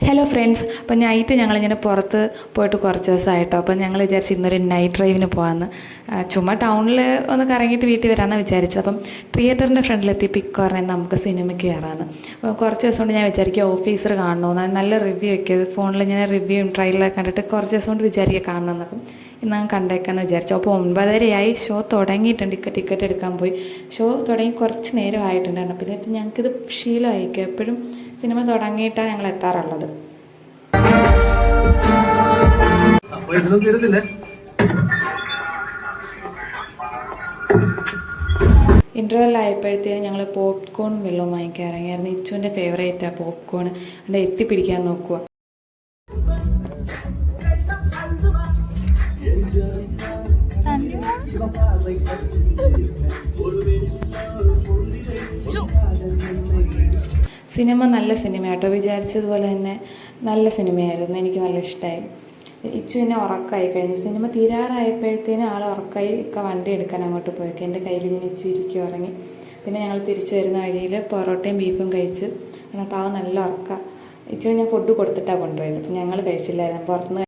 Hello friends, അപ്പോൾ night ഞങ്ങളിങ്ങനെ പുറത്ത് പോയിട്ട് കുറച്ച് ദിവസമായിട്ടോ. അപ്പോൾ ഞങ്ങൾ വിചാരിച്ചു ഇന്നൊരു നൈറ്റ് ഡ്രൈവിന് പോകാമെന്ന്. ചുമ്മാ ടൗണിൽ ഒന്ന് കറങ്ങിയിട്ട് വീട്ടിൽ വരാമെന്ന് വിചാരിച്ചത്. അപ്പം തിയേറ്ററിൻ്റെ ഫ്രണ്ടിലെത്തി പിക്ക് പറഞ്ഞാൽ നമുക്ക് സിനിമയ്ക്ക് കയറാമെന്ന്. അപ്പോൾ കുറച്ച് ദിവസം കൊണ്ട് ഞാൻ വിചാരിക്കുക ഓഫീസർ കാണണമെന്ന്, നല്ല റിവ്യൂ ഒക്കെ ഫോണിൽ ഞാൻ റിവ്യൂയും ട്രെയിലറൊക്കെ കണ്ടിട്ട് കുറച്ച് ദിവസം കൊണ്ട് വിചാരിക്കുക കാണണമെന്നപ്പം ഇന്ന് ഞാൻ കണ്ടേക്കാമെന്ന് വിചാരിച്ചു. അപ്പോൾ 9:30 ഷോ തുടങ്ങിയിട്ടുണ്ട്. ടിക്കറ്റ് എടുക്കാൻ പോയി. ഷോ തുടങ്ങി കുറച്ച് നേരമായിട്ടുണ്ടായിരുന്നു. പിന്നെ ഇപ്പം ഞങ്ങൾക്കിത് ശീലമായിരിക്കും, എപ്പോഴും സിനിമ തുടങ്ങിയിട്ടാണ് ഞങ്ങൾ എത്താറുള്ളത്. ഇൻ്റർവെൽ ആയപ്പോഴത്തേനും ഞങ്ങൾ പോപ്കോണും വെള്ളവും വാങ്ങിക്കാൻ ഇറങ്ങിയായിരുന്നു. ഇച്ചുവിൻ്റെ ഫേവറേറ്റാണ് പോപ്കോൺ. അവിടെ എത്തിപ്പിടിക്കാൻ നോക്കുക. സിനിമ നല്ല സിനിമയാട്ടോ, വിചാരിച്ചതുപോലെ തന്നെ നല്ല സിനിമയായിരുന്നു. എനിക്ക് നല്ല ഇഷ്ടമായി. ഇച്ചുവിനെ ഉറക്കമായി കഴിഞ്ഞു. സിനിമ തീരാറായപ്പോഴത്തേനും ആൾ ഉറക്കമായി. വണ്ടി എടുക്കാൻ അങ്ങോട്ട് പോയേക്കും. എൻ്റെ കയ്യിൽ ഇങ്ങനെ ഇച്ചു ഇരിക്കും ഉറങ്ങി. പിന്നെ ഞങ്ങൾ തിരിച്ചു വരുന്ന വഴിയിൽ പൊറോട്ടയും ബീഫും കഴിച്ച്. പാവം നല്ല ഉറക്കം. ഇച്ചുവിന് ഞാൻ ഫുഡ് കൊടുത്തിട്ടാണ് കൊണ്ടുപോയത്. അപ്പം ഞങ്ങൾ കഴിച്ചില്ലായിരുന്നു. പുറത്തുനിന്ന്